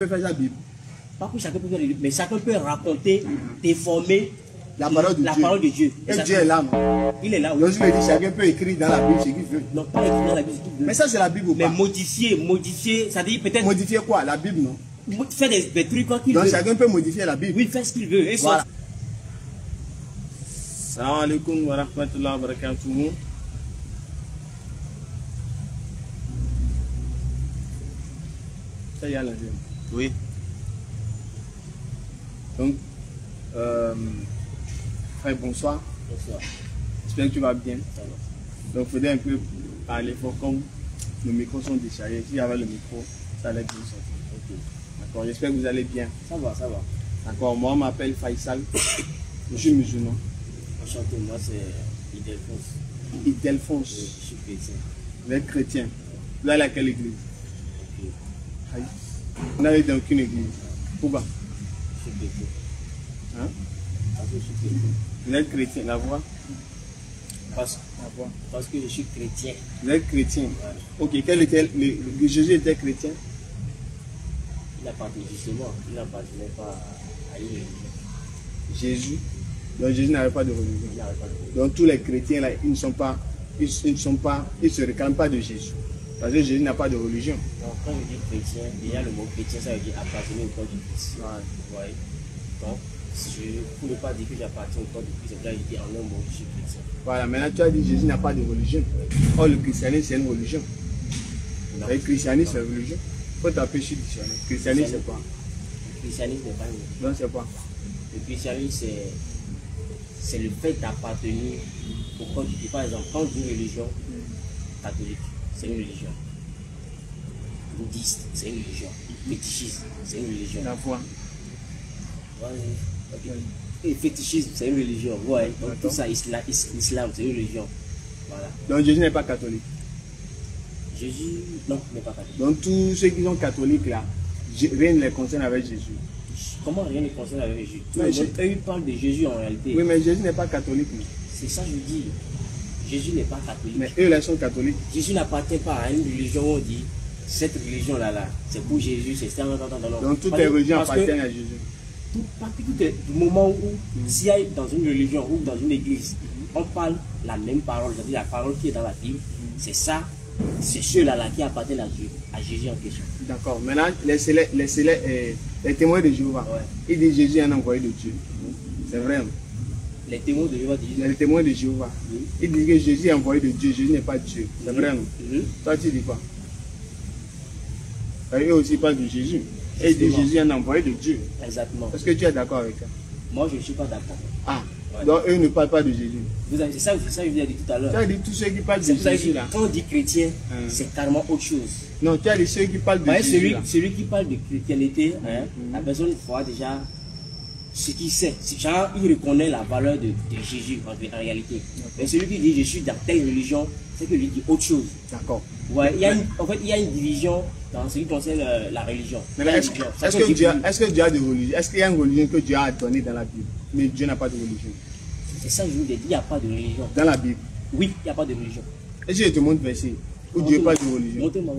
peut faire la Bible. Pas que chacun peut faire la Bible, mais chacun peut raconter, déformer la parole de Dieu. Et Dieu est là, non? Il est là. Donc je me dis, chacun peut écrire dans la Bible ce qu'il veut. Non, pas écrire dans la Bible ce qu'il veut. Mais ça, c'est la Bible ou pas? Mais modifier, ça dit peut-être... Modifier quoi? La Bible, non? Faire des trucs quoi qu'il veut. Donc chacun peut modifier la Bible. Oui, faire ce qu'il veut. Et voilà. Salam alaikum wa rahmatullahi wa barakatuh. Ça y est, la vie. Oui. Donc, frère, bonsoir. Bonsoir. J'espère que tu vas bien. Ça va. Donc, il faudrait un peu parler fort comme nos micros sont déchargés. Si j'avais le micro, ça allait bien sortir. Ok. D'accord, j'espère que vous allez bien. Ça va, ça va. D'accord, moi, on m'appelle Faisal. Je suis musulman. Enchanté, moi c'est Idelphonse. Idelphonse. Je suis chrétien. Vous êtes chrétien. Vous allez à quelle église? Ok. Aïe. Vous n'allez dans aucune église. Pourquoi? Je suis chrétien. Hein? Parce que je suis chrétien. Vous êtes chrétien, la voix? Parce que je suis chrétien. Vous êtes chrétien. Ouais. Ok, quel était Jésus était chrétien? Il n'appartenait justement, il n'appartenait pas à une religion. Jésus. Donc Jésus n'avait pas de religion. Il n'avait pas de religion. Donc tous les chrétiens là, ils ne se réclament pas de Jésus. Parce que Jésus n'a pas de religion. Donc quand je dis chrétien, déjà le mot chrétien, ça veut dire appartenir au corps du Christ. Ouais. Ouais. Donc, pour ne pas dire que j'appartiens au corps du Christ, je dis en un mot, je suis chrétien. Voilà, maintenant tu as dit Jésus n'a pas de religion. Or le christianisme c'est une religion. Le christianisme c'est une religion. Il faut taper sur le dictionnaire. Le christianisme c'est quoi? Le christianisme n'est pas une religion. Non, c'est quoi? Le christianisme c'est le fait d'appartenir au corps du Christ. Par exemple, quand on dit une religion catholique, c'est une religion. Bouddhiste, c'est une religion. Fétichiste, c'est une religion. La foi. Ouais. Okay. Et fétichisme, c'est une religion. Ouais. Donc tout ça, l'islam, c'est une religion. Voilà. Donc Jésus n'est pas catholique. Jésus, non, n'est pas catholique. Donc tous ceux qui sont catholiques là, rien ne les concerne avec Jésus. Comment rien ne concerne avec Jésus? Mais Eux, ils parlent de Jésus en réalité. Oui, mais Jésus n'est pas catholique. C'est ça que je dis. Jésus n'est pas catholique. Mais eux là sont catholiques. Jésus n'appartient pas à une religion où on dit cette religion-là, c'est pour Jésus, c'est ça. Donc toutes les religions appartiennent à Jésus. Du moment où, s'il y a dans une religion ou dans une église, on parle la même parole, c'est-à-dire la parole qui est dans la Bible, c'est ça, c'est ceux-là qui appartiennent à Jésus en question. D'accord. Maintenant, les témoins de Jéhovah, ouais. Ils disent Jésus est un envoyé de Dieu. C'est vrai. Les témoins de Jéhovah disent. Les témoins de Jéhovah, ils disent que Jésus est envoyé de Dieu, Jésus n'est pas Dieu. C'est vrai, non? Toi, tu dis quoi? Eux aussi parlent de Jésus. Et ils disent Jésus est un envoyé de Dieu. Exactement. Est-ce que tu es d'accord avec ça? Moi, je ne suis pas d'accord. Ah, ouais. Donc eux ne parlent pas de Jésus. C'est ça que je vous ai dit tout à l'heure. Tu as dit tous ceux qui parlent de Jésus là. Quand on dit chrétien, c'est carrément autre chose. Non, tu as dit ceux qui parlent de Jésus là. Celui qui parle de chrétienté, la personne voit déjà ce qu'il sait. Genre, il reconnaît la valeur de Jésus en réalité. Mais celui qui dit je suis dans telle religion, c'est que lui dit autre chose. D'accord. Ouais, en fait, il y a une division dans ce qui concerne la religion. Est-ce que Dieu a de religion? Est-ce qu'il y a une religion que Dieu a donnée dans la Bible? Mais Dieu n'a pas de religion. C'est ça que je vous ai dit, il n'y a pas de religion. Dans la Bible? Oui, il n'y a pas de religion. Et si je te montre verset où Dieu parle de religion? Montrez-moi.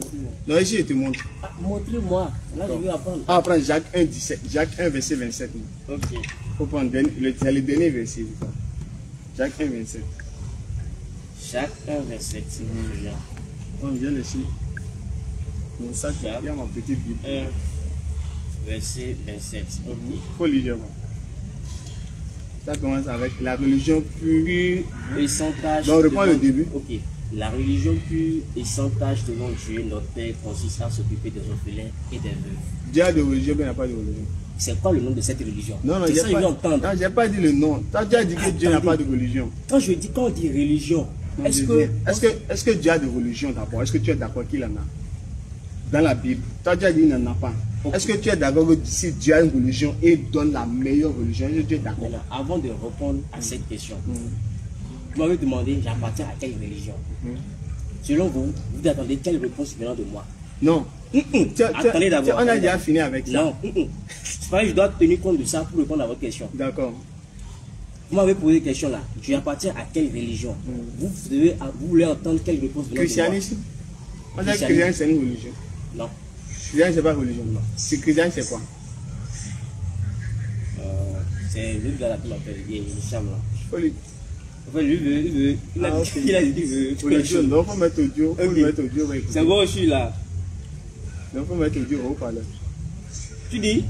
Non, et si je te montre? Ah, montrez-moi. Là, je vais apprendre. Ah, prends Jacques 1, 17. Jacques 1, verset 27. Ok. Il faut prendre c'est le dernier verset. Jacques 1, 27. Jacques 1, verset. On vient laisser mon sac, il y a ma petite Bible. 1, verset 27. Ok. Il faut lire. Ça commence avec la religion pure et sans tâche. Donc, reprends le début. Ok. La religion pure et sans tâche devant Dieu, notre Père, consiste à s'occuper des orphelins et des veuves. Dieu a de religion, mais il n'a pas de religion. C'est quoi le nom de cette religion? Non, c'est ça que je veux entendre. Non, je n'ai pas dit le nom. Tu as déjà dit que Dieu n'a pas de religion. Quand on dit religion, est-ce que Dieu a de religion d'abord? Est-ce que tu es d'accord qu'il en a? Dans la Bible, tu as déjà dit qu'il n'en a pas. Okay. Est-ce que tu es d'accord que si Dieu a une religion et donne la meilleure religion, est-ce que tu es d'accord? Avant de répondre à cette question, vous m'avez demandé j'appartiens à quelle religion? Selon vous, vous attendez quelle réponse venant de moi? Non. Attendez d'abord. On a déjà fini avec ça. Non. C'est pas que je dois tenir compte de ça pour répondre à votre question. D'accord. Vous m'avez posé une question là. Tu appartiens à quelle religion? Vous voulez entendre quelle réponse venant de moi? Christianisme. On a christianisme, c'est une religion. Non. Christianisme, c'est pas religion. Si christianisme, c'est quoi? C'est le gars là qui m'appelle, il est Cham là. Oli. En fait, lui, il a dit qu'il veut. Audio, non, faut mettre audio. Faut mettre audio. C'est bon, je suis là. Non, faut mettre audio au parleur. Tu dis?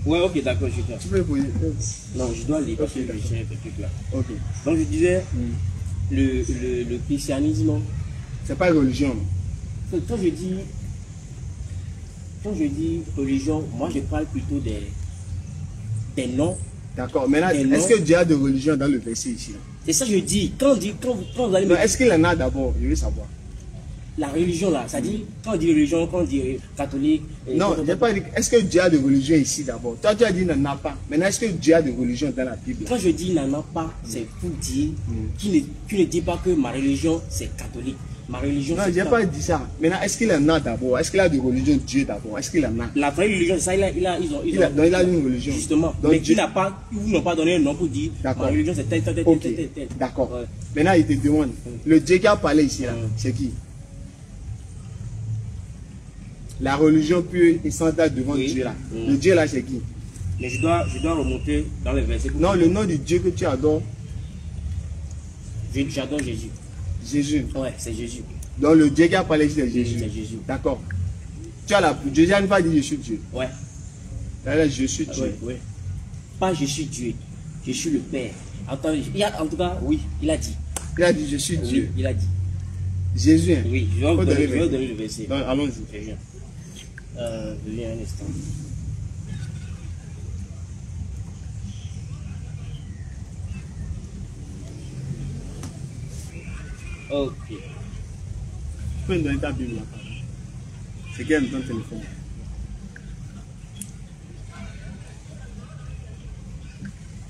Ouais, ok, d'accord, je suis là. Tu peux poser. Non, je dois lire parce que j'ai ce truc là. Ok. Donc je disais, le christianisme, C'est pas une religion. quand je dis religion, moi je parle plutôt des noms. D'accord. Maintenant, Et non. est-ce que Dieu a de religion dans le verset ici? C'est ça que je dis. Quand vous allez me Non, est-ce qu'il en a d'abord? Je veux savoir. la religion là, ça dit, quand on dit religion, quand on dit catholique. Non, je n'ai pas dit. Est-ce que Dieu a de religion ici d'abord? Toi, tu as dit qu'il n'en a pas. Maintenant, est-ce que Dieu a de religion dans la Bible? Quand je dis n'en a pas, c'est pour dire tu ne dis pas que ma religion c'est catholique. Ma religion Non, c'est je n'ai pas dit ça. Maintenant, est-ce qu'il en a d'abord? Est-ce qu'il a de religion Dieu d'abord? Est-ce qu'il en a? la vraie religion, ça, Donc, il a une religion. justement. Donc, Mais Dieu- ils n'ont pas donné un nom pour dire ma D'accord. religion c'est tel. Ok. D'accord. Ouais. Maintenant, il te demande. Le Dieu qui a parlé ici, là, Mm. c'est qui? La religion pure et sans date devant Oui. Dieu là. Mm. Le Dieu là, c'est qui? Mais je dois remonter dans les versets. Non, le nom du Dieu que tu adores, J'adore Jésus. Jésus. Ouais, c'est Jésus. Donc, le Dieu qui a parlé ici, c'est Jésus. C'est Jésus. D'accord. Tu as la. Jésus n'a pas dit je suis Dieu. Ouais. Là, je suis Dieu. Ouais. Pas je suis Dieu. Je suis le Père. Attends, en tout cas, oui, il a dit. Il a dit je suis Oui, Dieu. il a dit. Jésus. Hein? Oui, je vais Faut vous donner donner le le verset. Donc, allons-y. Je viens. Je viens un instant. Ok. Tu peux me donner ta Bible là. C'est quel est ton téléphone?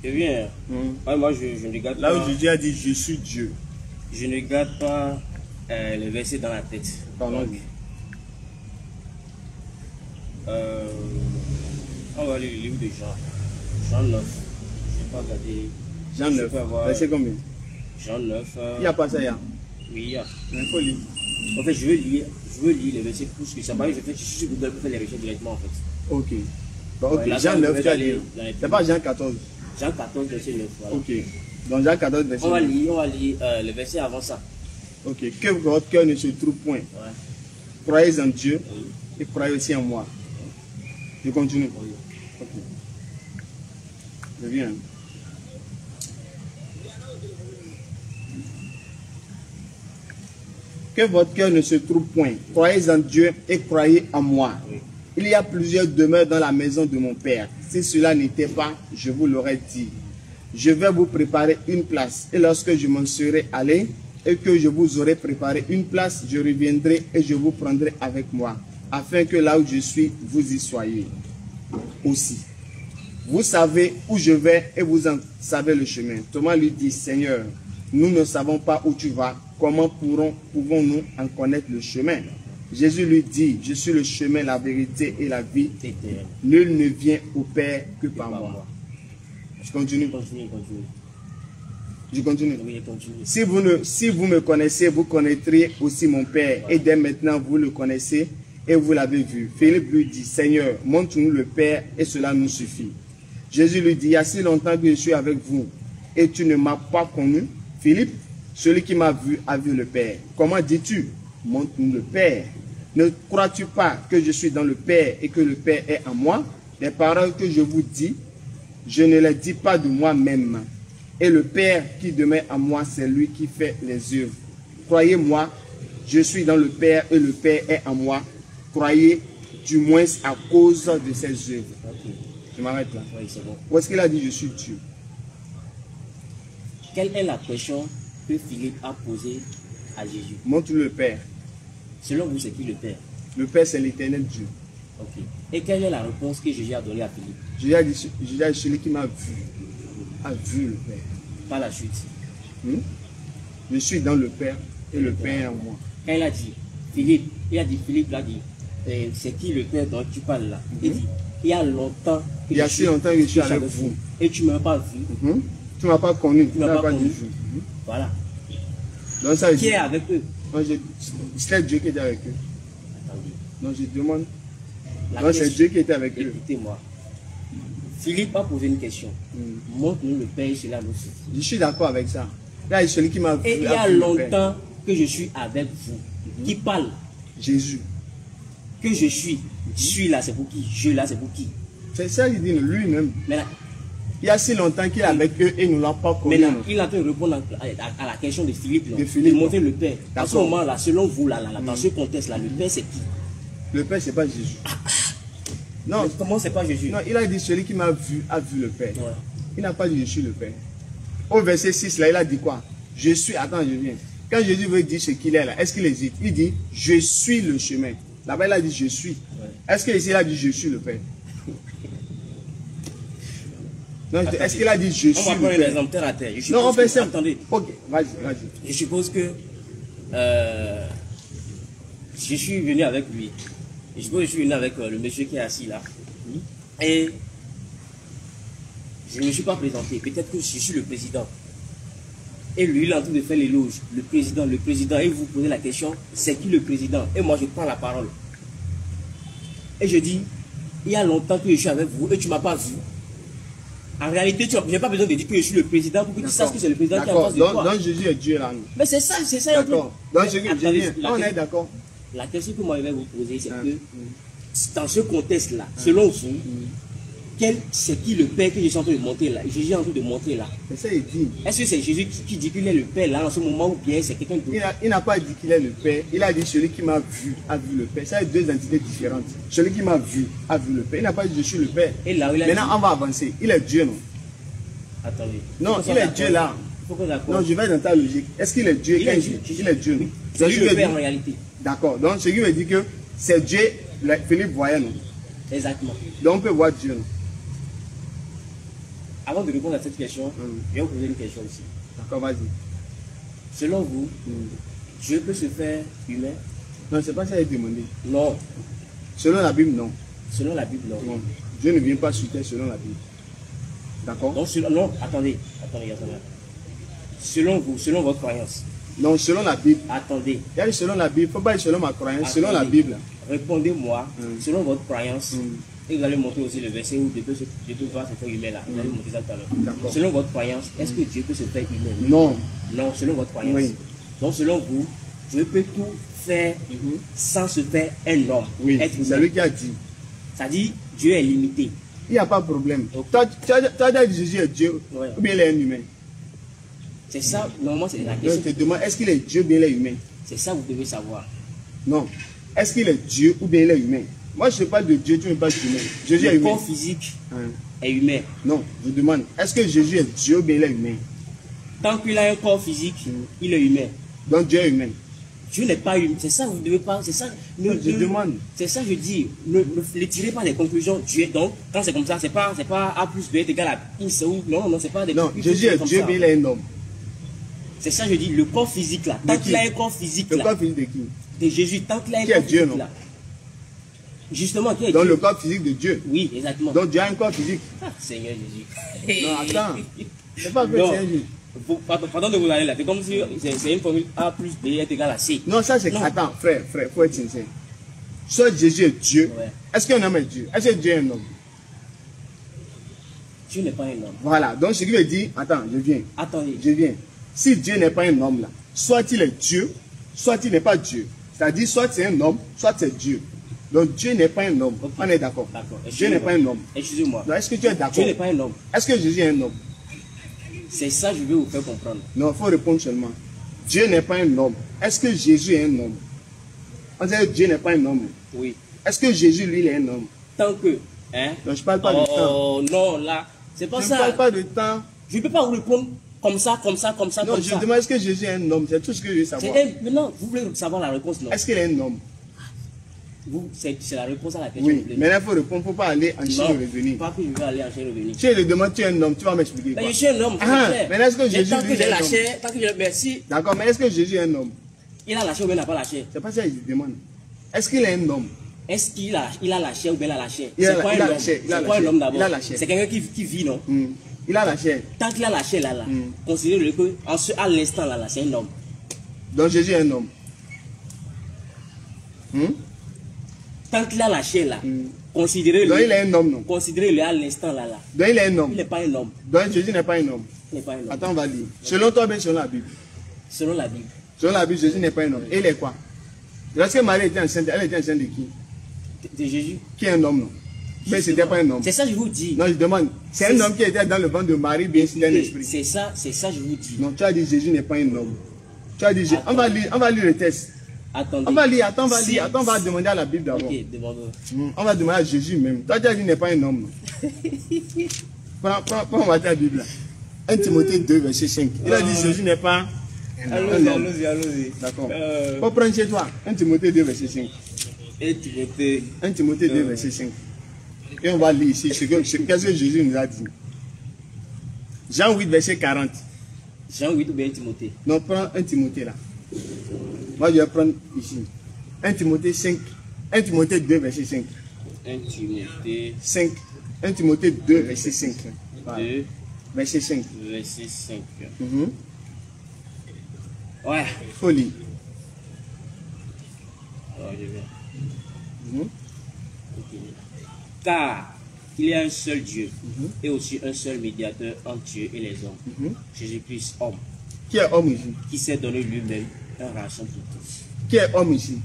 Je viens. Ouais, moi, je ne garde Là pas. où Jésus a dit je suis Dieu. Je ne garde pas les versets dans la tête. Pardon. Donc, on va aller le livre de Jean. Jean 9. Je ne vais pas regarder. Jean Je 9. peux avoir- Verset combien? Jean 9. Il n'y a pas ça, il y a. Oui, il y a. Il faut lire. En fait, je veux lire les versets plus que ça. Je suis sur Google pour faire les recherches directement en fait. Ok. Bon, ok. Ouais, là, Jean ça, 9, je tu as vais dit. dans les- C'est pas Jean 14. Jean 14, verset 9. Voilà. Ok. Donc Jean 14, verset On va 9. lire les versets avant ça. Ok. Que votre cœur ne se trouve point. Ouais. Croyez en Dieu Oui. et croyez aussi en moi. Je continue. Ok. Je viens. Que votre cœur ne se trouve point. Croyez en Dieu et croyez en moi. Oui. Il y a plusieurs demeures dans la maison de mon Père. Si cela n'était pas, je vous l'aurais dit. Je vais vous préparer une place. Et lorsque je m'en serai allé et que je vous aurai préparé une place, je reviendrai et je vous prendrai avec moi, afin que là où je suis, vous y soyez aussi. Vous savez où je vais et vous en savez le chemin. Thomas lui dit, Seigneur, nous ne savons pas où tu vas. Comment pouvons-nous en connaître le chemin? Jésus lui dit, je suis le chemin, la vérité et la vie. Éternel. Nul ne vient au Père que par Par moi. moi. Je continue. Continue. Je continue. Oui, continue. Si vous me connaissez, vous connaîtrez aussi mon Père. Et dès maintenant, vous le connaissez et vous l'avez vu. Philippe lui dit, Seigneur, montre-nous le Père et cela nous suffit. Jésus lui dit, il y a si longtemps que je suis avec vous et tu ne m'as pas connu. Philippe, celui qui m'a vu a vu le Père. Comment dis-tu? Montre-nous le Père. Ne crois-tu pas que je suis dans le Père et que le Père est en moi? Les paroles que je vous dis, je ne les dis pas de moi-même. Et le Père qui demeure en moi, c'est lui qui fait les œuvres. Croyez-moi, je suis dans le Père et le Père est en moi. Croyez du moins à cause de ses œuvres. Ok. Je m'arrête là. Oui, c'est bon. Où est-ce qu'il a dit je suis Dieu? Quelle est la question que Philippe a posée à Jésus? Montre le Père. Selon vous, c'est qui le Père? Le Père, c'est l'éternel Dieu. Ok. Et quelle est la réponse que Jésus a donnée à Philippe? Jésus a dit celui qui m'a vu, a vu le Père. Par la suite. Je suis dans le Père et le Père est en moi. Quand il a dit, Philippe l'a dit, c'est qui le Père dont tu parles là? Il dit, il y a longtemps que Il y a si longtemps que je suis avec vous. Et tu ne m'as pas vu. Tu ne m'as pas connu. Tu ne m'as pas dit connu. vu. Voilà. Donc ça, Qui est avec eux? c'est Dieu qui est avec eux. Non, je demande. La Non, c'est question- Dieu qui était avec eux. Écoutez-moi. Philippe a posé une question. Montre-nous le Père et cela nous suffit. Je suis d'accord avec ça. Là, il y a celui qui m'a vu. Et il y a vu le Père. longtemps que je suis avec vous. Qui parle? Jésus. Que je suis. Là, c'est pour qui? Je là, c'est pour qui? C'est ça qu'il dit lui-même. Maintenant, Il y a si longtemps qu'il est avec eux et nous ne l'avons pas connu. maintenant, il est en train de répondre à la question de Philippe. De Philippe, de montrer le Père. À ce D'accord. moment-là, selon vous, dans ce contexte-là, le Père, c'est qui? Le Père, c'est pas Jésus. Non, Mais comment c'est pas Jésus? non, il a dit celui qui m'a vu a vu le Père. Ouais. Il n'a pas dit je suis le Père. Au verset 6, là, il a dit quoi? Je suis, attends, je viens. Quand Jésus veut dire ce qu'il est là, est-ce qu'il hésite? Il dit je suis le chemin. Là-bas, il a dit je suis. Ouais. Est-ce qu'ici, il a dit je suis le Père? Non, est-ce qu'il a dit je On suis va le prendre un Père? exemple terre à terre. Je Non, suppose on fait que- ça. Attendez. Ok, vas-y, vas-y. Je suppose que je suis venu avec lui. Je suppose que je suis venu avec le monsieur qui est assis là. Et je ne me suis pas présenté. Peut-être que je suis le président. Et lui, il est en train de faire l'éloge. Le président. Et vous posez la question, c'est qui le président? Et moi, je prends la parole. Et je dis, il y a longtemps que je suis avec vous et tu ne m'as pas vu. En réalité, je n'ai pas besoin de dire que je suis le président pour que tu saches que c'est le président qui est en face de toi. Donc Jésus est Dieu là. Mais c'est ça. D'accord. Donc Mais Jésus, attendez, on est d'accord. la question que moi je vais vous poser, c'est Ah. que dans ce contexte-là, selon vous, c'est qui le Père que je suis en train de montrer là? Jésus est en train de montrer là. C'est ça il dit. Est-ce que c'est Jésus qui dit qu'il est le Père là en ce moment ou bien c'est quelqu'un d'autre? Il n'a pas dit qu'il est le Père. Il a dit celui qui m'a vu a vu le Père. Ça, c'est deux entités différentes. Celui qui m'a vu a vu le Père. Il n'a pas dit je suis le Père. Et là où il a Maintenant, on va avancer. Il est Dieu, non? Attendez. Non, Faut qu'on il est soit Dieu d'accord. là. Il faut qu'on soit Non, d'accord. je vais dans ta logique. Est-ce qu'il est Dieu? Il Quand est il Dieu. dit, il est Dieu. Oui. Donc, C'est lui je le vais Père dire- en réalité. D'accord. Donc, ce qui veut dire que c'est Dieu, Philippe voyait, non? Exactement. Donc, on peut voir Dieu, non? Avant de répondre à cette question, je vais vous poser une question aussi. D'accord, vas-y. Selon vous, Dieu peut se faire humain? Non, c'est pas ça qu'il a demandé. Non. Selon la Bible, non. Selon la Bible, non. Non. Dieu ne vient pas sur terre selon la Bible. D'accord? Donc, non, attendez. Selon vous, selon votre croyance, Non, selon la Bible. attendez. Il y a dit selon la Bible. Il ne faut pas dire selon ma croyance. Selon la Attendez. Bible. Répondez-moi, selon votre croyance, Mm. et vous allez montrer aussi le verset où Dieu peut voir se faire humain là. Vous allez montrer ça tout à l'heure. D'accord. Selon votre croyance, est-ce que Dieu peut se faire humain? Non. Non, selon votre croyance. Oui. Donc, selon vous, Dieu peut tout faire sans se faire un homme. Oui, Être c'est humain. lui qui a dit. C'est-à-dire, Dieu est limité. Il n'y a pas de problème. Ok. Tu as déjà dit Jésus est Dieu Ouais. ou bien il est un humain? C'est ça, normalement, c'est la Donc, question. je te demande, est-ce qu'il est Dieu ou bien il est humain? C'est ça que vous devez savoir. Non. Est-ce qu'il est Dieu ou bien il est humain? Moi, je ne parle de Dieu, tu me parles d'humain. Jésus est Le humain. corps physique Hein. est humain. Non, je demande, est-ce que Jésus est Dieu ou bien il est humain? Tant qu'il a un corps physique, il est humain. Donc Dieu est humain. Dieu n'est pas humain. C'est ça, vous ne devez pas. C'est ça. Je demande. C'est ça, je dis. Ne tirez pas des conclusions. Dieu. Donc, quand c'est comme ça, c'est pas A plus B est égal à X ou non, c'est pas des Non, conclusions Jésus est comme Dieu ou ça. bien il est un homme. C'est ça, je dis. Le corps physique là. Tant De qu'il qui? a un corps physique Le là. corps physique de qui? De Jésus. Tant qu'il a un Qui est corps Dieu, physique non? là. Justement, qui est Donc Dieu? le corps physique de Dieu. Oui, exactement. Donc Dieu a un corps physique. Ah, Seigneur Jésus. Non, attends. C'est pas que Non. c'est un Dieu. Pardon de vous aller là. C'est comme si c'est une formule A plus B est égal à C. Non, ça c'est. Non. Attends, frère, faut être sincère. Soit Jésus est Dieu. Ouais. Est-ce qu'un homme est Dieu? Est-ce que Dieu est un homme? Dieu n'est pas un homme. Voilà. Donc ce qui veut dire, attends, je viens. Attendez. Je viens. Si Dieu n'est pas un homme là, soit il est Dieu, soit il n'est pas Dieu. C'est-à-dire, soit c'est un homme, soit c'est Dieu. Donc Dieu n'est pas un homme. Ok. On est d'accord. D'accord. Dieu n'est pas un homme. Excusez-moi. Donc est-ce que tu es d'accord? Dieu n'est pas un homme. Est-ce que Jésus est un homme? C'est ça que je vais vous faire comprendre. Non, il faut répondre seulement. Dieu n'est pas un homme. Est-ce que Jésus est un homme? On dit que Dieu n'est pas un homme. Oui. Est-ce que Jésus, lui, il est un homme? Tant que. Hein? Non, je ne parle pas de temps. Oh non, là. C'est pas Je ne ça. parle pas de temps. Je ne peux pas vous répondre comme ça, comme ça, comme ça, Non, comme je ça. demande est-ce que Jésus est un homme? C'est tout ce que je veux savoir. Maintenant, vous voulez savoir la réponse, non? Est-ce qu'il est un homme? C'est la réponse à la question. Oui. vous voulez. Maintenant, il faut répondre. Il ne faut pas aller en Chine Non, et revenir. pas que je vais aller en chair revenir. Si je te demande, tu es un homme, tu vas m'expliquer Mais quoi? je suis un homme, c'est Ah, clair. mais est-ce que Mais Jésus, tant lui, que il j'ai est la un homme? chair, tant que j'ai... Merci. D'accord, mais est-ce que Jésus est un homme? Il a la chair ou bien il n'a pas la chair? C'est pas ça que je demande. Est-ce qu'il est un homme? Est-ce qu'il a la chair ou bien il a la chair? Il a C'est la- quoi il a un la homme? chair, il a C'est la quoi un chair, homme d'abord? il a la chair. C'est quelqu'un qui vit, non? Il a la chair. Tant qu'il a la chair là, Hmm. considérez-le que à l'instant là, c'est un homme. Donc Jésus est un homme. Tant qu'il a la chair là, considérez-le. Donc il est un homme, non? Considérez-le à l'instant là. Donc il est un homme. Il n'est pas un homme. Donc Jésus n'est pas un homme. Il n'est pas un homme. Attends, on va lire. Selon toi, bien selon la Bible. Selon la Bible. Selon la Bible, Jésus n'est pas un homme. Et il est quoi? Lorsque Marie était enceinte, elle était enceinte de qui? De Jésus. Qui est un homme, non? Mais ce n'était pas un homme. C'est ça que je vous dis. Non, je demande. C'est un homme qui était dans le ventre de Marie, bien sûr, d'un esprit. C'est ça je vous dis. Non, tu as dit Jésus n'est pas un homme. Tu as dit, on va lire le texte. Attendez. On va lire, attends, on va demander à la Bible d'abord. Ok, demandons. On va demander à Jésus même. Toi, tu as dit n'est pas un homme. Prends ta Bible là. 1 Timothée 2, verset 5. Il a dit Jésus n'est pas un homme. Allons-y. D'accord. Faut prendre chez toi. 1 Timothée 2, verset 5. 1 Timothée 2, verset 5. Et on va lire ici qu'est-ce que Jésus nous a dit. Jean 8, verset 40. Jean 8 ou bien Timothée? Non, prends 1 Timothée là. Moi, je vais prendre ici. 1 Timothée 5. 1 Timothée 2, verset 5. 1 Timothée 5. 1 Timothée 2, verset 5. Voilà. 2, Verset 5. verset 5. Ouais. Folie. Alors, je vais. Ok. Car il y a un seul Dieu et aussi un seul médiateur entre Dieu et les hommes. Jésus-Christ, homme. Qui est homme ici? Qui s'est donné lui-même un rançon pour tous. Qui est homme ici?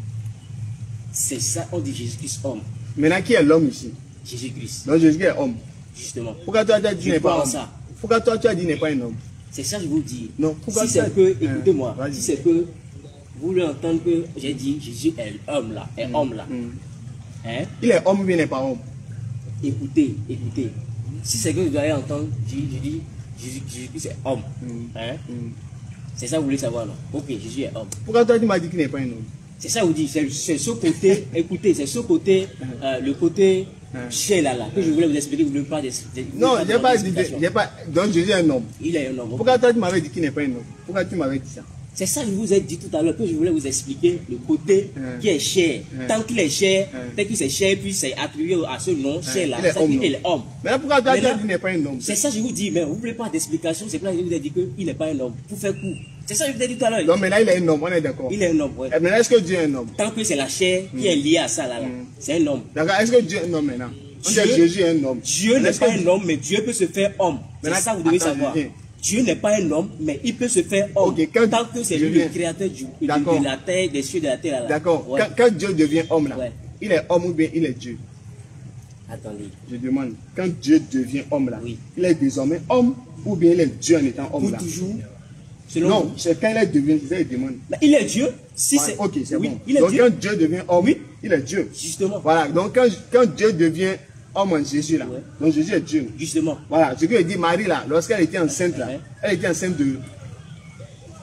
C'est ça, on dit Jésus-Christ, homme. Maintenant, qui est l'homme ici? Jésus-Christ. Donc Jésus est homme. Justement. Pourquoi toi tu as dit n'est pas homme? Ça. Pourquoi toi tu as dit n'est pas un homme? C'est ça que je vous dis. Non, pourquoi si c'est que, écoutez-moi, vas-y. si c'est que vous voulez entendre que j'ai dit Jésus est homme là, est homme là. Hein? Il est homme ou bien il n'est pas homme? Écoutez. Si c'est que vous allez entendre, je dis Jésus-Christ est homme. Hein? C'est ça que vous voulez savoir, non? Ok, Jésus est homme. Pourquoi toi tu m'as dit qu'il n'est pas un homme? C'est ça que vous dites, c'est ce côté, écoutez, c'est ce côté, le côté chez là, que je voulais vous expliquer, vous ne voulez pas non, je n'ai pas dit, donc Jésus est un homme. Il est un homme. Pourquoi toi tu m'avais dit qu'il n'est pas un homme? Pourquoi tu m'avais dit ça? C'est ça que je vous ai dit tout à l'heure, que je voulais vous expliquer le côté qui est cher. Tant qu'il est cher, tant qu'il est cher, puis c'est attribué à ce nom, cher là, il est homme. Mais là, pourquoi toi tu as dit qu'il n'est pas un homme? C'est ça que je vous dis, mais vous ne voulez pas d'explication, c'est pour ça que je vous ai dit qu'il n'est pas un homme. Pour faire court. C'est ça que je vous ai dit tout à l'heure. Donc maintenant il est un homme, on est d'accord. Il est un homme, oui. Maintenant est-ce que Dieu est un homme? Tant que c'est la chair qui est liée à ça là, c'est un homme. D'accord, est-ce que Dieu est un homme maintenant? On dit Jésus est un homme. Dieu n'est pas un homme, mais Dieu peut se faire homme. C'est ça que vous devez savoir. Dieu n'est pas un homme, mais il peut se faire homme. Tant que c'est lui le créateur de la terre, des cieux, de la terre. D'accord. Quand Dieu devient homme là, il est homme ou bien il est Dieu? Attendez. Je demande, quand Dieu devient homme là, il est désormais homme ou bien il est Dieu en étant homme là? Pour toujours. Non, c'est quand il devient, c'est ça il demande. Mais il est Dieu. Si c'est. Ok, c'est bon. Donc quand Dieu devient homme, il est Dieu. Justement. Voilà, donc quand Dieu devient homme en Jésus là, donc Jésus est Dieu. Justement. Voilà, ce que dit Marie là, lorsqu'elle était enceinte là, elle était enceinte de.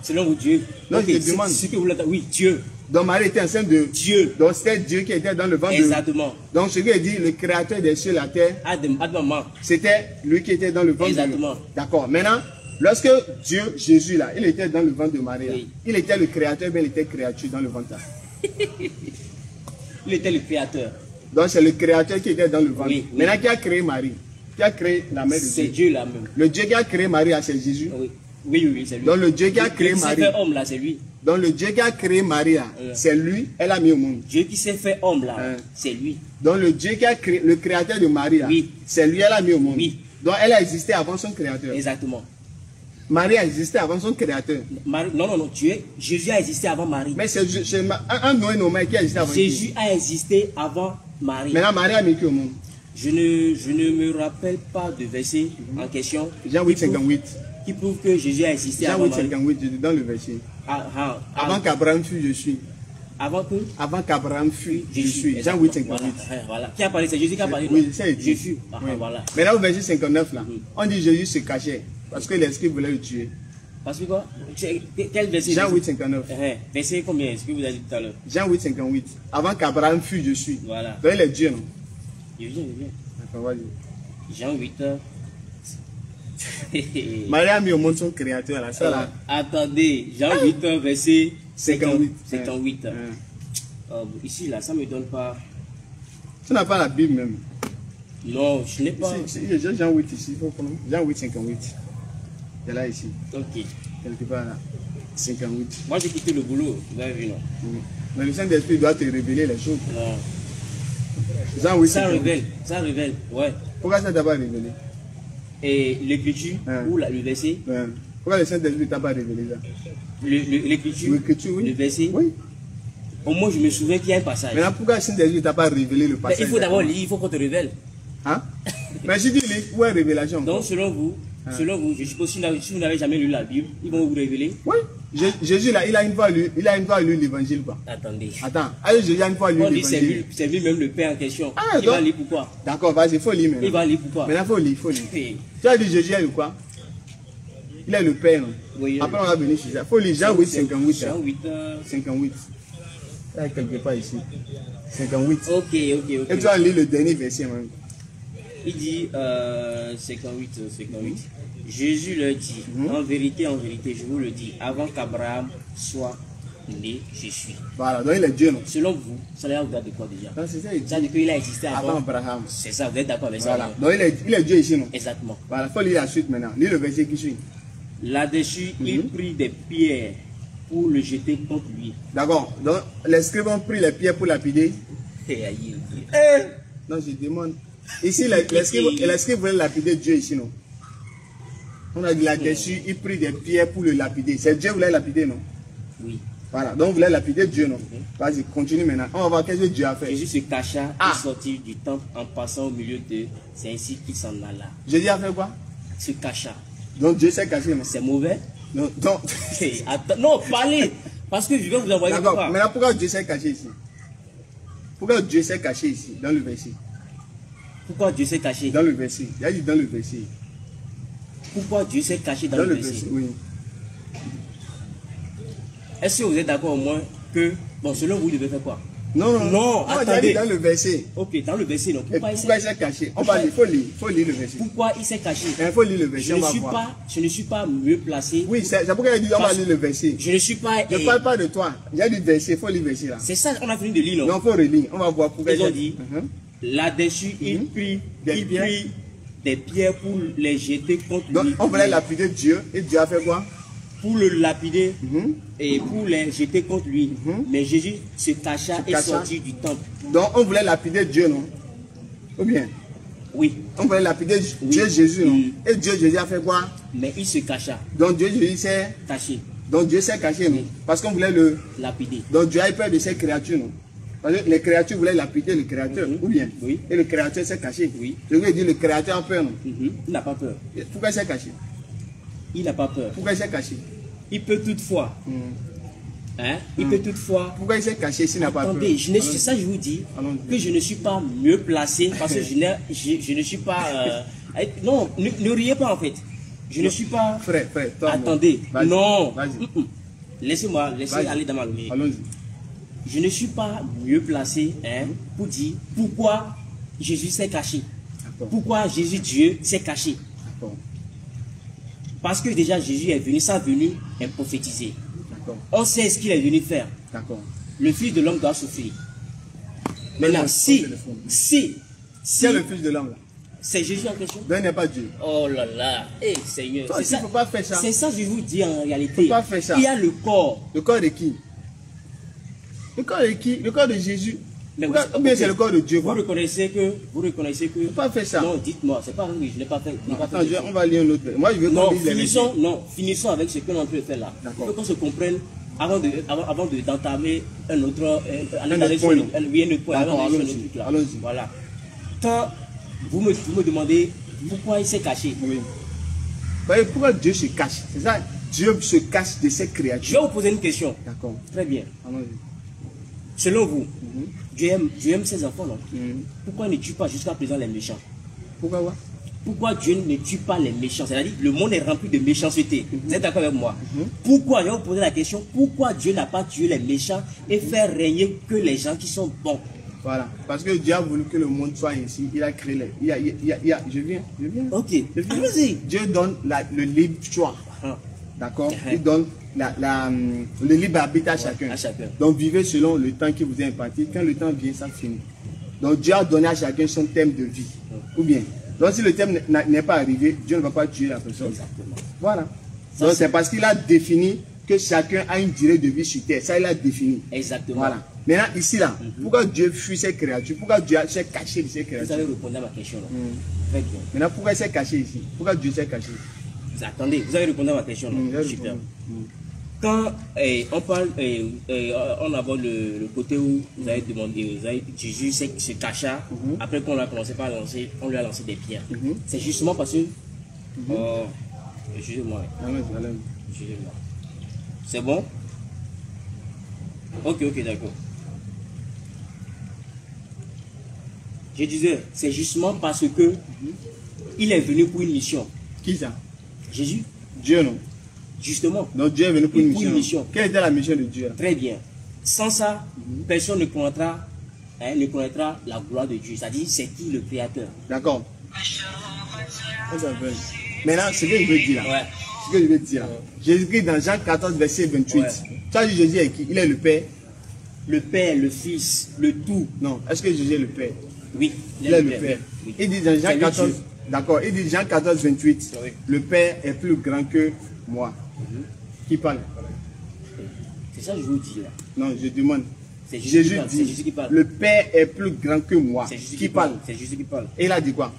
Selon vous, Dieu. Non, je te demande. Ce que vous voulez dire, oui, Dieu. Donc Marie était enceinte de Dieu. Donc c'était Dieu qui était dans le ventre. Exactement. Donc ce que dit le créateur des cieux et la terre. Adam. C'était lui qui était dans le ventre. Exactement. D'accord. Maintenant, lorsque Dieu, Jésus là, il était dans le ventre de Marie, là, il était le créateur, mais il était créature dans le ventre là. Il était le créateur. Donc c'est le créateur qui était dans le ventre. Maintenant qui a créé Marie, qui a créé la mère de Dieu. C'est Dieu là même. Le Dieu qui a créé Marie, c'est Jésus. Oui, c'est lui. Donc le Dieu qui a créé Marie. Dieu qui s'est fait homme là, c'est lui. Donc le Dieu qui a créé Marie, c'est lui, elle a mis au monde. Dieu qui s'est fait homme là, c'est lui. Donc le Dieu qui a créé, le créateur de Marie, c'est lui, elle a mis au monde. Donc elle a existé avant son créateur. Exactement. Marie a existé avant son créateur. Non, Jésus a existé avant Marie. Mais c'est un nommé qui a existé avant Jésus a existé avant Marie. Maintenant Marie a mis qui au monde? Je ne me rappelle pas de verset en question. Jean 8, 58. Qui prouve que Jésus a existé avant Marie. Jean 8, 58, je dans le verset. Avant qu'Abraham fût, je suis. Avant qu'Abraham fût, je suis. Jean 8, 58. Voilà. Qui a parlé? C'est Jésus qui a parlé? Oui, c'est Jésus. Voilà. Maintenant au verset 59 là, on dit Jésus se cachait parce que l'esprit voulait le tuer. Parce que quoi? Quel verset? Jean 8, 59. Verset combien? Est-ce que vous avez dit tout à l'heure? Jean 8, 58. Avant qu'Abraham fût, je suis. Voilà. Donc il est Dieu, non? Je viens. D'accord, vas-y. Jean 8. Marie a mis au monde son créateur là, ça là. Attendez, Jean 8, verset 58. 58. Ici là, ça ne me donne pas. Tu n'as pas la Bible même. Non, je n'ai pas. J'ai Jean 8 ici, il faut prendre. Jean 8, 58. C'est là ici. Ok. Quelque part là. 58. Moi j'ai quitté le boulot, vous avez vu non? Mais le Saint-Esprit doit te révéler les choses. Non. Jean 8, Ça révèle, ouais. Pourquoi ça t'a pas révélé? Et l'écriture, ou le verset. Pourquoi le Saint-Esprit t'a pas révélé ça? L'écriture, oui. Le verset. Oui. Au moins, je me souviens qu'il y a un passage. Maintenant, pourquoi le Saint-Esprit t'a pas révélé le passage? Mais il faut d'abord lire, il faut qu'on te révèle. Hein? Mais si tu lis, où est la révélation? Donc, selon vous, je suppose que si vous n'avez jamais lu la Bible, ils vont vous révéler. Oui. Jésus, là, il a une fois lu l'évangile, quoi. Attendez. Attends, allez, Jésus a une fois lu l'évangile. C'est lui même le Père en question. Ah, il va lire pourquoi. D'accord, vas-y, il faut lire maintenant. Il va lire pourquoi. Maintenant, il faut lire. Tu as dit Jésus est le quoi? Il est le Père, non? Oui. Après, on va venir sur ça. Il faut lire Jean 8, 58. Jean 8. 58. Là, quelque part ici. 58. Ok. Et tu vas lire le dernier verset, même. Il dit 58. Jésus leur dit, en vérité, je vous le dis, avant qu'Abraham soit né, je suis. Voilà, donc il est Dieu, non? Selon vous, ça veut dire de quoi déjà? Non, c'est ça, Ça veut dire qu'il a existé avant Abraham. C'est ça, vous êtes d'accord avec voilà. ça? Donc il est Dieu ici, non? Exactement. Voilà, il faut lire la suite maintenant. Lis le verset qui suit. Là-dessus, il prit des pierres pour le jeter contre lui. D'accord. Donc les scribes ont pris les pierres pour lapider. Non, je demande. Ici, les scribes voulaient lapider Dieu ici, non? On a dit là-dessus, il prit des pierres pour le lapider. C'est Dieu qui voulait lapider, non? Oui. Voilà, donc vous voulez lapider Dieu, non? Vas-y, continue maintenant. On va voir qu'est-ce que Dieu a fait. Jésus se cacha et sortit du temple en passant au milieu d'eux. C'est ainsi qu'il s'en alla. Jésus a fait quoi? Se cacha. Donc Dieu s'est caché, non? C'est mauvais? Non, non, parlez. Parce que je vais vous envoyer. D'accord, maintenant pourquoi Dieu s'est caché ici? Pourquoi Dieu s'est caché ici, dans le verset? Pourquoi Dieu s'est caché? Dans le verset. Il a dit dans le verset. Pourquoi Dieu s'est caché dans le verset? Oui. Est-ce que vous êtes d'accord au moins que, bon, selon vous, il devait faire quoi? Non, attendez. Dans le verset. Ok, dans le verset, non. Pourquoi il s'est caché? On va lire, il faut lire le verset. Pourquoi il s'est caché? Il faut lire le verset, je ne suis pas mieux placé. Oui, c'est pourquoi il dit on va lire le verset. Je ne suis pas... Je ne parle pas de toi. Il y a du verset, il faut lire le verset là. C'est ça qu'on a fini de lire, non? Non, il faut relire. On va voir pourquoi ils ont dit, là-dessus, il prit des pierres pour les jeter contre lui. Donc, on voulait lapider Dieu, et Dieu a fait quoi? Pour le lapider et pour les jeter contre lui. Mais Jésus se cacha et sortit du temple. Donc, on voulait lapider Dieu, non? Ou bien? Oui. On voulait lapider Dieu Jésus, non? Et Dieu Jésus a fait quoi? Mais il se cacha. Donc, Dieu Jésus s'est caché. Donc, Dieu s'est caché, non? Parce qu'on voulait le lapider. Donc, Dieu a eu peur de ses créatures, non? Parce que les créatures voulaient lapider le créateur, ou bien? Oui. Et le créateur s'est caché. Oui. Je veux dire, le créateur a peur, non? Il n'a pas peur. Pourquoi il s'est caché? Il n'a pas peur. Pourquoi il s'est caché? Il peut toutefois. Il peut toutefois. Pourquoi il s'est caché s'il n'a pas peur? Attendez, c'est ça que je vous dis. Que je ne suis pas mieux placé parce que je ne suis pas. Non, ne riez pas en fait. Je ne suis pas. Frère, toi. Attendez. Non. Laissez-moi aller dans ma logique. Allons-y. Je ne suis pas mieux placé pour dire pourquoi Jésus s'est caché. Pourquoi Jésus Dieu s'est caché. Parce que déjà Jésus est venu, sa venue est prophétisée. On sait ce qu'il est venu faire. Le Fils de l'homme doit souffrir. Maintenant, si c'est le Fils de l'homme là. C'est Jésus en question. Ben n'est pas Dieu. Oh là là, Seigneur. Il ne faut pas faire ça. C'est ça que je vous dis en réalité. Il ne faut pas faire ça. Il y a le corps. Le corps de qui? Le corps de qui? Le corps de Jésus. Ou bien c'est le corps de Dieu. Vous reconnaissez que. Il ne faut pas faire ça. Non, dites-moi, c'est pas vrai, je n'ai pas fait. Attends, on va lire un autre. Moi, je veux qu'on lise les versets. Finissons avec ce que l'on peut faire là. Il faut qu'on se comprenne avant d'entamer un autre point. Allons-y. Voilà. Quand vous me demandez pourquoi il s'est caché. Oui. Pourquoi Dieu se cache? C'est ça, Dieu se cache de ses créatures. Je vais vous poser une question. D'accord. Très bien. Allons-y. Selon vous, Dieu aime ses enfants, non? Pourquoi il ne tue pas jusqu'à présent les méchants? Pourquoi Dieu ne tue pas les méchants? C'est-à-dire le monde est rempli de méchanceté. Vous êtes d'accord avec moi? Pourquoi, je vais vous poser la question, pourquoi Dieu n'a pas tué les méchants et fait régner que les gens qui sont bons? Voilà, parce que Dieu a voulu que le monde soit ainsi. Il a créé les... Je viens. Ok, allez-y. Dieu donne le libre choix. D'accord? Il donne le libre arbitre à chacun. Donc vivez selon le temps qui vous est imparti. Quand le temps vient, ça finit. Donc Dieu a donné à chacun son thème de vie. Ou bien, donc si le thème n'est pas arrivé, Dieu ne va pas tuer la personne. Exactement. Voilà. Donc c'est parce qu'il a défini que chacun a une durée de vie sur terre. Ça, il a défini. Exactement. Voilà. Maintenant, ici, là, pourquoi Dieu fuit ces créatures? Pourquoi Dieu s'est caché de ces créatures? Vous avez répondu à ma question. Très bien. Maintenant, pourquoi il s'est caché ici? Pourquoi Dieu s'est caché? Attendez, vous avez répondu à ma question. Super. Quand on parle, on aborde le côté où vous avez demandé, Jésus se cacha, après qu'on a commencé par lancer, on lui a lancé des pierres. C'est justement parce que, excusez-moi. Excusez-moi. C'est bon? Ok, d'accord. Je disais, c'est justement parce que il est venu pour une mission. Qui ça? Jésus. Dieu, non? Justement. Donc Dieu est venu pour une mission. Quelle était la mission de Dieu? Très bien. Sans ça, personne ne connaîtra la gloire de Dieu. C'est-à-dire, c'est qui le Créateur. D'accord. Maintenant, ce que je veux dire là. Ouais. Ce que je veux dire là. Jésus-Christ dans Jean 14, verset 28. Ouais. Ça dit Jésus est qui? Il est le Père. Le Père, le Fils, le tout. Non. Est-ce que Jésus est le Père? Oui. Il est le Père. Oui. Il dit dans Jean 14. D'accord. Il dit Jean 14, 28. Oui. Le Père est plus grand que moi. Qui parle? C'est ça que je vous dis là. Non, je demande. C'est Jésus Jésus dit, qui parle. le Père est plus grand que moi. C'est Jésus qui parle? C'est Jésus qui parle. Et il a dit quoi?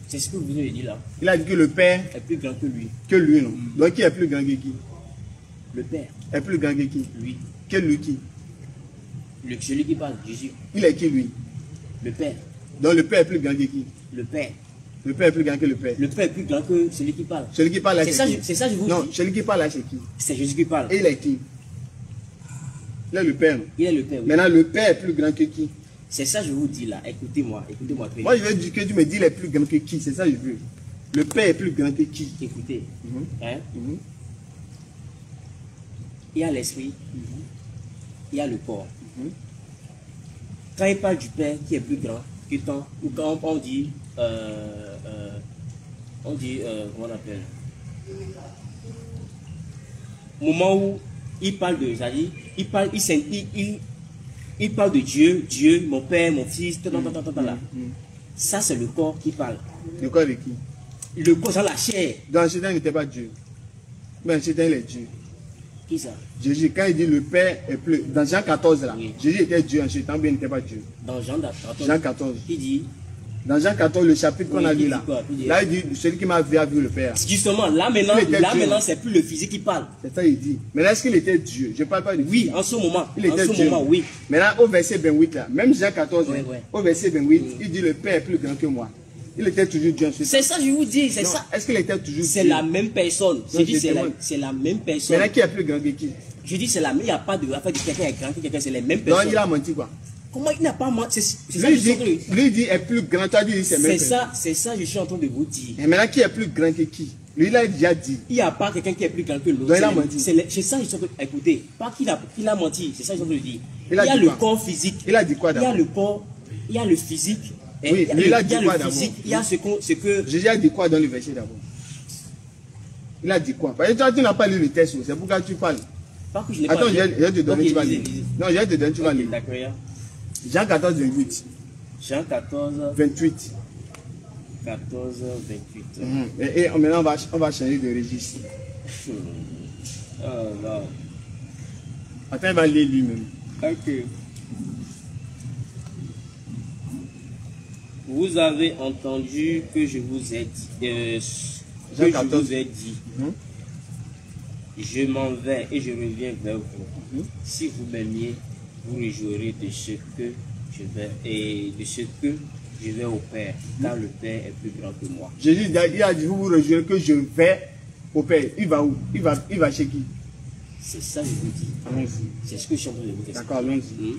C'est ce que vous avez dit là. Il a dit que le Père Est plus grand que lui. que lui, non? Donc qui est plus grand que qui? Le Père. Est plus grand que qui? Lui. Que lui qui? Celui qui parle, Jésus. Il est qui lui? Le Père. Donc le Père est plus grand que qui? Le Père. Le Père est plus grand que le Père. Le Père est plus grand que celui qui parle. Celui qui parle là, C'est c'est ça, qui? je vous Non, dis. celui qui parle là, c'est qui? C'est Jésus qui parle. Et il est qui? Il est le Père. Non? Il est le Père. Oui. Maintenant, le Père est plus grand que qui? C'est ça que je vous dis là. Écoutez-moi très Moi, bien. je veux dire que tu me dis il est plus grand que qui? C'est ça que je veux. Le Père est plus grand que qui? Écoutez. Hein? Mhm. Il y a l'esprit. Il y a le corps. Mhm. Quand il parle du Père qui est plus grand que tant, ou quand on dit, comment on appelle? Moment où il parle de, c'est-à-dire, il parle de Dieu, mon Père, mon Fils, là. Ça c'est le corps qui parle. Le corps de qui? Le corps, c'est la chair. Dans Satan, il n'était pas Dieu. Mais Satan, il est Dieu. Qui ça? Jésus, quand il dit le Père est plus. Dans Jean 14, là, Oui. Jésus était Dieu en Satan, mais il n'était pas Dieu. Dans Jean 14. Jean 14. Qui dit? Dans Jean 14, le chapitre qu'on Oui, a il lu dit là. quoi? Il dit- Là, il dit celui qui m'a vu a vu le Père. Justement, là Il était Dieu. maintenant, c'est plus le physique qui parle. C'est ça qu'il dit. Mais là, est-ce qu'il était Dieu? Je ne parle pas de Oui, en ce moment. Il était en ce Dieu. moment, oui. Maintenant, au verset 28, là, même Jean 14, Ouais, hein, ouais. au verset 28, il dit le Père est plus grand que moi. Il était toujours Dieu en ce C'est ça, je vous dis, c'est Non, ça. est-ce qu'il était toujours C'est Dieu? la même personne. Non, je demande. C'est la même personne. Maintenant, qui est plus grand que qui? Je dis c'est la même. Il n'y a pas de affaire de quelqu'un est grand que quelqu'un, c'est les mêmes Non, personnes. il a menti quoi? Comment il n'a pas menti? C'est ça, Lui je suis en train de- dit, lui dit est plus grand, toi dis c'est même. c'est ça, je suis en train de vous dire. Et maintenant, qui est plus grand que qui? Lui, il a déjà dit. Il n'y a pas quelqu'un qui est plus grand que l'autre. Donc, il a C'est menti. C'est ça, je suis en train de... Écoutez, pas qu'il a menti, c'est ça, je suis en train de dire. Il a Il y a dit le quoi? corps physique. Il a dit quoi Il y a d'abord? le corps, il y a le physique. et Oui, il y il a a dit le quoi physique, d'abord? il y a ce que... Jésus a dit quoi dans le verset d'abord? Il a dit quoi? Parce que toi, tu n'as pas lu le texte, c'est pourquoi tu parles. Pas que je n'ai Attends, pas... je vais te donner, Ok, tu vas lisez, lire. lisez. Non, je vais te donner, tu vas Ok, lire. d'accord, yeah. Jean 14, 28. Jean 14, 28. 14, 28. Et maintenant, on va changer de registre. Oh là. Attends, il va lire lui-même. Ok. Vous avez entendu que je vous ai dit. Jean 14. Je vous ai dit. Je m'en vais et je reviens vers vous. Si vous m'aimiez, vous réjouirez de ce que je vais et de ce que je vais au Père, car le Père est plus grand que moi. Jésus il a dit, vous vous réjouirez que je vais au Père. Il va où? Il va chez qui? C'est ça que je vous dis. Allons-y. C'est ce que je suis en train de vous dire. D'accord, allons-y.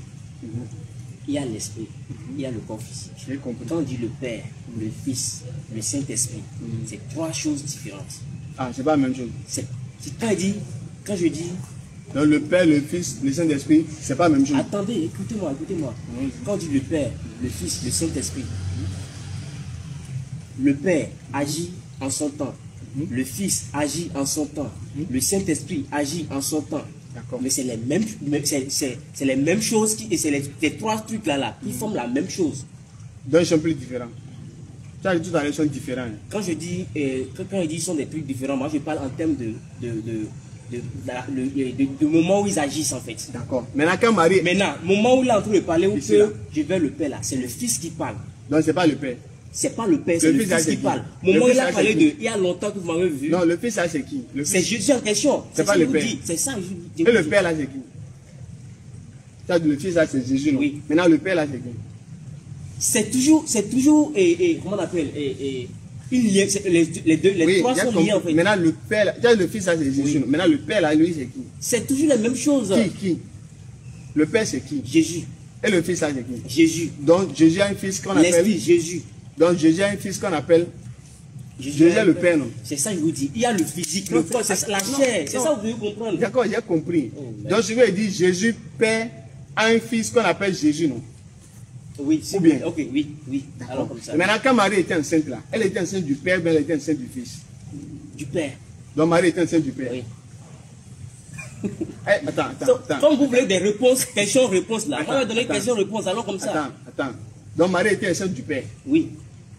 Il y a l'esprit, il y a le corps physique. J'ai compris. Quand on dit le Père, le Fils, le Saint-Esprit, c'est trois choses différentes. Ah, c'est pas la même chose. C'est quand je dis, Donc le Père, le Fils, le Saint-Esprit, c'est pas la même chose. attendez, écoutez-moi. Quand on dit le Père, le Fils, le Saint-Esprit, le Père agit en son temps, le Fils agit en son temps, le Saint-Esprit agit en son temps. D'accord. Mais c'est les mêmes, c'est les mêmes choses et c'est les trois trucs là qui forment la même chose. Donc ils sont plus différents. Tu as dit tout à l'heure, ils sont différents. Quand je dis, quand je dis sont des trucs différents, moi je parle en termes du moment où ils agissent en fait. D'accord. Maintenant, quand Marie... Maintenant, le moment où il est en train de parler, où Ici, là. je vais le Père là, c'est le Fils qui parle. Donc, c'est pas le Père. C'est pas le Père, c'est le Fils, là, Fils c'est qui qui? parle. Le Au moment où Fils, il a là, parlé c'est de, qui? il y a longtemps que vous m'avez vu. Non, le Fils, là, c'est qui? Le C'est Fils. Jésus en question. C'est pas ça que le je vous Père. dis. C'est ça. Et le Père, là, c'est qui? Ça, le Fils, là, c'est Jésus, non? Oui. Maintenant, le Père, là, c'est qui? C'est toujours, comment on appelle, une lien, les trois j'ai sont compris. liés en fait. Maintenant, le Père, là, ça, le Fils, là, c'est Jésus, Oui. non? Maintenant, le Père, là, lui, c'est qui? C'est toujours la même chose. Qui? Le Père, c'est qui? Jésus. Et le Fils, là, c'est qui? Jésus. Donc, Jésus a un Fils qu'on appelle... L'Esprit, Jésus. Donc, Jésus a un Fils qu'on appelle... Jésus est le Père, non? C'est ça, je vous dis. Il y a le physique, le corps, c'est la non, chair. C'est non. ça que vous devez comprendre. D'accord, j'ai compris. Oh, Donc, je vais dire Jésus, Père, a un Fils qu'on appelle Jésus, non? Oui, Ou bien? Ok, oui. Alors comme ça. Et maintenant, quand Marie était enceinte, là, elle était enceinte du Père, mais elle était enceinte du Fils. Du Père. Donc, Marie était enceinte du Père. Oui. Attends. Comme vous voulez des réponses, questions-réponses là. Attends, On va donner attends. questions-réponses, alors comme ça. Attends. Donc, Marie était enceinte du Père. Oui.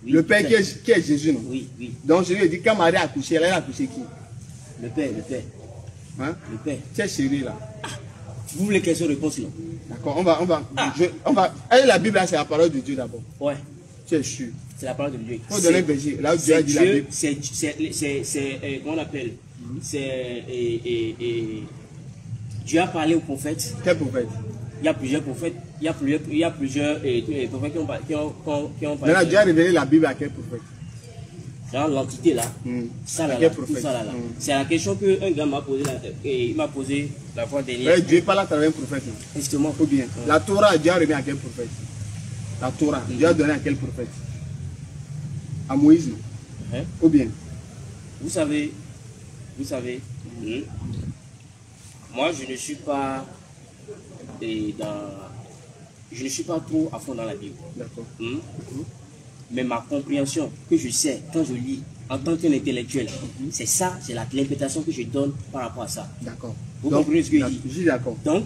Le Père qui est Jésus, non? Oui. Donc, je lui ai dit, quand Marie a accouché, elle a accouché qui? Le Père. Hein? Le Père. Tu es chérie, là. Vous voulez questions-réponses là? D'accord, on va. Ah. Et la Bible, là, c'est la parole de Dieu d'abord. Ouais. Tu es sûr. C'est la parole de Dieu. Il faut donner un verset. Là où Dieu a dit la Bible. Comment on appelle? Dieu a parlé aux prophètes. Quel prophète? Il y a plusieurs prophètes. Il y a plusieurs prophètes qui ont parlé. Maintenant, Dieu a révélé la Bible à quel prophète? Dans l'entité là. Ça là. Quel Tout prophète? ça là. C'est la question qu'un gars m'a posée il m'a posé la fois dernière. Ouais, Dieu parle à travers un prophète. Non? Justement. Ou bien, la Torah, Dieu a remis à quel prophète? La Torah, Dieu a donné à quel prophète? À Moïse, non? Hein? Ou bien? Vous savez, moi je ne suis pas je ne suis pas trop à fond dans la Bible. D'accord. Mais ma compréhension que je sais quand je lis en tant qu'intellectuel, c'est ça, c'est l'interprétation que je donne par rapport à ça. D'accord. Vous comprenez ce que je dis? Je suis d'accord. Donc,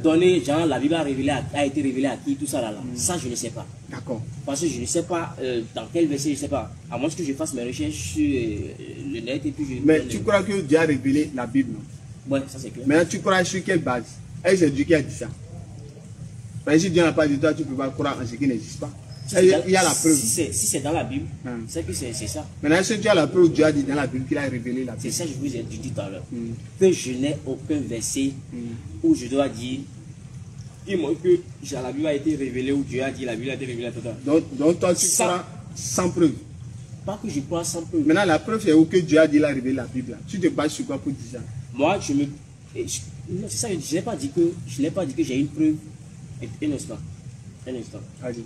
donner, genre, la Bible a été révélée à qui, tout ça là, ça je ne sais pas. D'accord. Parce que je ne sais pas dans quel verset, je ne sais pas. À moins que je fasse mes recherches sur le net et puis je... Mais tu crois que Dieu a révélé la Bible, non? Ouais, ça c'est clair. Maintenant, tu crois sur quelle base? Est-ce que c'est Dieu qui a dit ça? Parce que si Dieu n'a pas dit toi, tu ne peux pas croire en ce qui n'existe pas. Il y a la preuve. Si c'est dans la Bible, c'est que c'est ça. Maintenant, est-ce que tu as la preuve où Dieu a dit dans la Bible qu'il a révélé la C'est Bible? ça que je vous ai dit tout à l'heure. Que je n'ai aucun verset où je dois dire, dis-moi que la Bible a été révélée, où Dieu a dit la Bible a été révélée à tout à l'heure. Donc toi, tu crois sans preuve. Pas que je crois sans preuve. Maintenant, la preuve, c'est où que Dieu a dit il a révélé la Bible. Tu te bases sur quoi pour dire ça? Moi, non, c'est ça, je n'ai pas dit que j'ai une preuve. Un instant. Vas-y.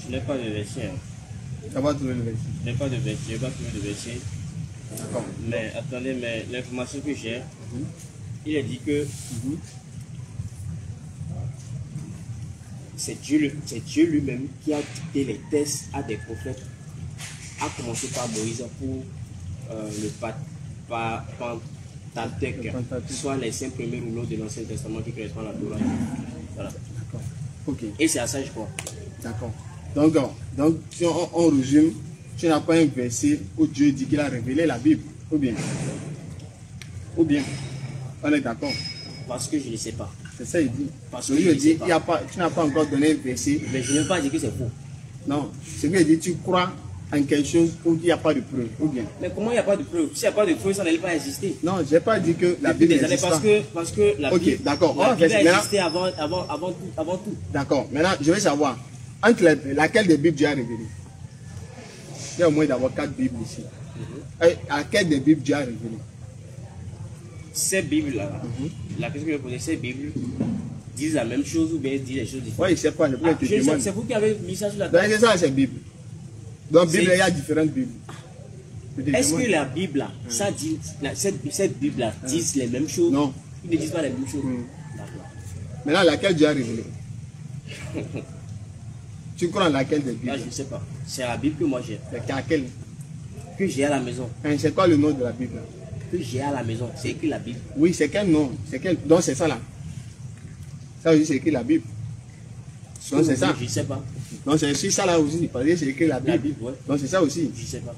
Je n'ai pas de verset. Ça va trouver le verset. Je n'ai pas de verset. Je n'ai pas trouvé de verset. D'accord. Mais attendez, mais l'information que j'ai, il a dit que c'est Dieu lui-même qui a dicté les tests à des prophètes, à commencer par Moïse pour le Pentateuque, soit les 5 premiers rouleaux de l'Ancien Testament qui correspondent à la Torah. Voilà. D'accord. Ok. Et c'est à ça, je crois. D'accord. Donc si on résume, tu n'as pas un verset où Dieu dit qu'il a révélé la Bible. Ou bien, on est d'accord. Parce que je ne sais pas. C'est ça il dit. Parce Donc, que il je ne dit, sais pas. tu n'as pas encore donné un verset. Mais je ne veux pas dire que c'est faux. Non. Ce qu'il dit, tu crois en quelque chose où il n'y a pas de preuve. Ou bien. Mais comment il n'y a pas de preuve? S'il n'y a pas de preuve, ça n'allait pas exister. Non, je n'ai pas dit que la Depuis Bible des années, n'existe pas. parce que la Bible, Ok, d'accord. la On va Bible faire a ça. existé avant tout. D'accord. Maintenant, je veux savoir, entre laquelle des Bibles Dieu a révélé? Il y a au moins d'avoir 4 Bibles ici. À laquelle des Bibles Dieu a révélé? Ces Bibles-là, la question que je posais, ces Bibles disent la même chose ou bien disent des choses différentes? Oui, je ne sais pas. C'est vous qui avez mis ça sur la Donc, table. c'est ça, c'est Bible. Donc, Bible, il y a différentes Bibles. Est-ce que la Bible, là, ça dit, cette Bible-là, disent les mêmes choses? Non. Ils ne disent pas les mêmes choses. D'accord. Maintenant, laquelle Dieu a révélé? Tu crois en laquelle des Là, Bibles? je ne sais pas. C'est la Bible que moi j'ai. C'est laquelle? Que j'ai à la maison. C'est quoi le nom de la Bible? Que j'ai à la maison. C'est écrit la Bible. Oui, c'est quel nom? Donc, c'est ça là. Ça aussi, c'est écrit la Bible. Donc, c'est ça. Je ne sais pas. Donc, c'est aussi ça là aussi. Parce que c'est écrit la Bible. La Bible, ouais. Donc, c'est ça aussi. Je ne sais pas.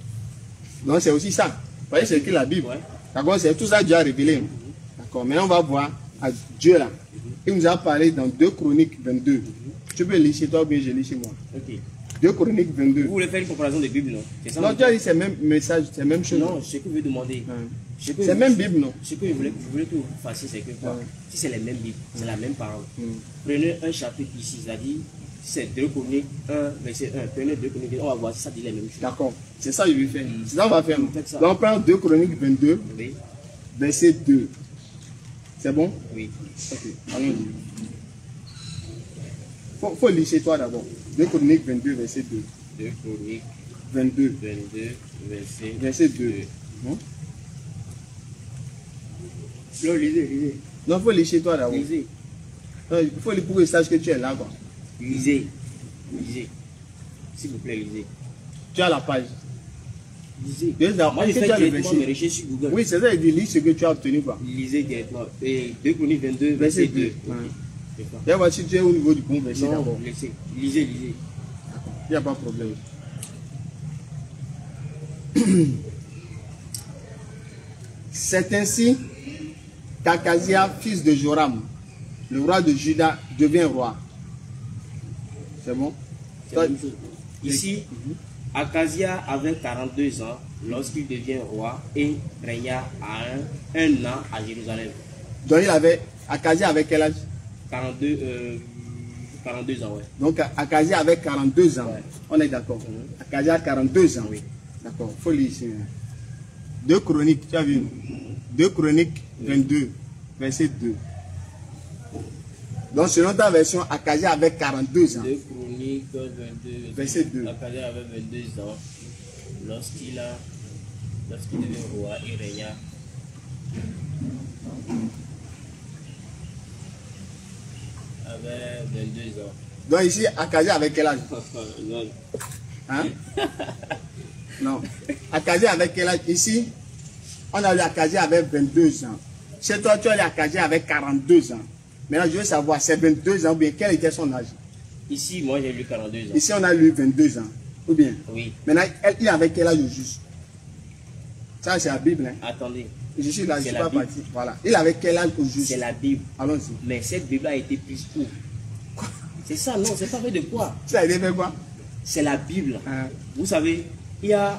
Donc, c'est aussi ça. voyez, c'est écrit la Bible. Ouais. D'accord, c'est tout ça Dieu a révélé. D'accord, maintenant on va voir à Dieu là. Il nous a parlé dans 2 Chroniques 22. Tu peux lire chez toi ou bien je lis chez moi. Ok. 2 Chroniques 22. Vous voulez faire une comparaison des Bibles, non? C'est ça? Non, tu as dit c'est le même message, c'est la même chose. Non, ce que je veux demander. C'est la même Bible, non? Ce que je voulais que vous fassiez, c'est que quoi? Si c'est les mêmes Bibles, c'est la même parole. Prenez un chapitre ici, c'est-à-dire, c'est 2 Chroniques 1, verset 1. Prenez 2 Chroniques 1, on va voir si ça dit les mêmes choses. D'accord, c'est ça que je vais faire. C'est ça qu'on va faire. Faites ça. Donc on prend 2 Chroniques 22, Oui. verset 2. C'est bon? Oui. Ok, allons-y. Faut lire chez toi d'abord. 2 Chroniques 22, verset 2. 2 Chroniques 22, 22, verset 2. Non, Non, lisez. il faut lire chez toi d'abord. Lisez. Il faut lire pour que je sache que tu es là, quoi. Lisez. S'il vous plaît, lisez. Tu as la page. Lisez. Moi, je fais tu as le directement verset. mes recherches sur Google. Oui, c'est ça, il dit lis ce que tu as obtenu, quoi. Lisez directement. Et 2 Chroniques 22, Verset verset 2. 2. Ok. C'est ça. Viens voir si tu es au niveau du bon verset Non, d'abord. lisez. Il n'y a pas de problème. C'est ainsi qu'Akazia, fils de Joram, le roi de Juda, devient roi. C'est bon? C'est la même chose. Ici, Akazia avait 42 ans lorsqu'il devient roi et régna à un an à Jérusalem. Donc Akazia avait quel âge? 42 ans, ouais. Donc Akazia avait 42 ans. Ouais. On est d'accord. Akazia a 42 ans. Oui. D'accord, il faut lire ici. 2 Chroniques, tu as vu? 2 Chroniques 22, verset 2. Donc selon ta version, Akazia avait 42 ans. 2 Chroniques 22, Verset 2. Akazia avait 22 ans lorsqu'il devient roi et régna. Avait 22 ans. Donc ici, Akazia avait quel âge? Non. Hein? Non. Akazia avait quel âge? Ici, on a lu Akazia avait 22 ans. Chez toi, tu as lu Akazia avec 42 ans. Maintenant, je veux savoir, c'est 22 ans ou bien quel était son âge? Ici, moi j'ai lu 42 ans. Ici, on a lu 22 ans. Ou bien? Oui. Maintenant, il avait quel âge au juste? Ça, c'est la Bible. Hein? Attendez, Je suis là, je C'est ne suis la pas Bible. parti. Voilà. Il avait quel âge au juste? c'est la Bible. Allons-y. Mais cette Bible a été prise où? C'est ça, non, c'est pas fait de quoi? Ça a été fait quoi? C'est la Bible. Hein? Vous savez, il y a...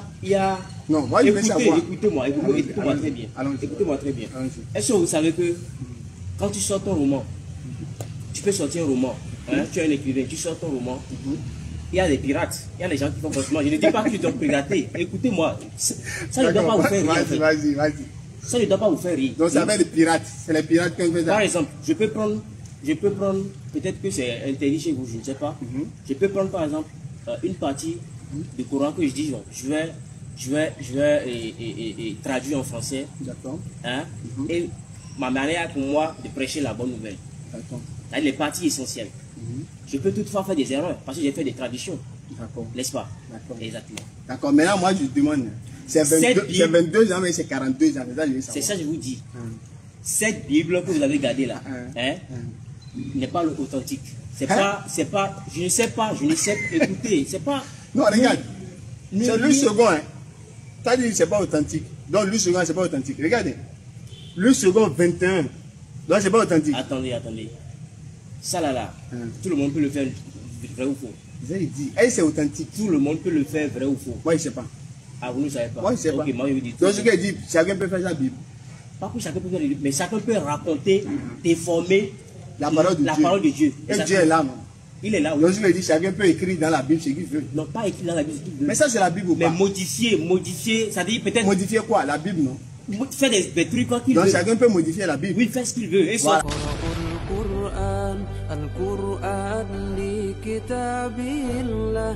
Non, moi, je veux savoir. Écoutez-moi Allons-y, très bien. allons-y. Écoutez-moi très bien. Allons-y. Est-ce que vous savez que quand tu sors ton roman, tu peux sortir un roman, hein, tu es un écrivain, tu sors ton roman, il y a des pirates, il y a des gens qui font forcément. Je ne dis pas que tu dois pirater. Écoutez-moi, ça ne doit pas vous faire rire. en fait. Vas-y. Ça ne doit pas vous faire rire. Donc, ça va être les pirates. C'est les pirates qui ont fait ça. Par exemple, je peux prendre, peut-être que c'est interdit chez vous, je ne sais pas. Je peux prendre par exemple une partie du Coran que je dis, je vais traduire en français, D'accord. hein, et ma manière pour moi de prêcher la bonne nouvelle. D'accord. C'est-à-dire les parties essentielles. Je peux toutefois faire des erreurs parce que j'ai fait des traductions, D'accord. n'est-ce pas? D'accord. Exactement. D'accord. Maintenant, moi, je demande. C'est Cette 22 ans, mais c'est 42 ans. C'est ça que je vous dis. Cette Bible que vous avez gardée là, hein, n'est pas authentique. C'est pas, je ne sais, écoutez, c'est pas. Non, regarde. Ne C'est le lis- second. Hein. Tu as dit que ce n'est pas authentique. Donc, le second, ce n'est pas authentique. Regardez. Le second, 21. Donc, ce n'est pas authentique. Attendez. Ça là, tout le monde peut le faire vrai ou faux. Vous avez dit, hey, c'est authentique. Tout le monde peut le faire vrai ou faux. Moi, je ne sais pas. Ah, vous ne savez pas? Moi, je ne sais pas. Ok, moi, je vous dis. Donc, ce qu'il dit, chacun peut faire sa Bible. Pas que chacun peut faire, mais chacun peut raconter, déformer La parole de Dieu. Et Dieu est là, non? Il est là, oui. Donc, je lui dis, chacun peut écrire dans la Bible ce qu'il veut. Non, pas écrit dans la Bible. Mais ça, c'est la Bible ou Mais pas? modifier, ça dit peut-être Modifier quoi? La Bible, non? faire des trucs quand il Donc, veut. chacun peut modifier la Bible. Oui, faire ce qu'il veut. Et Voilà. القرآن لكتاب الله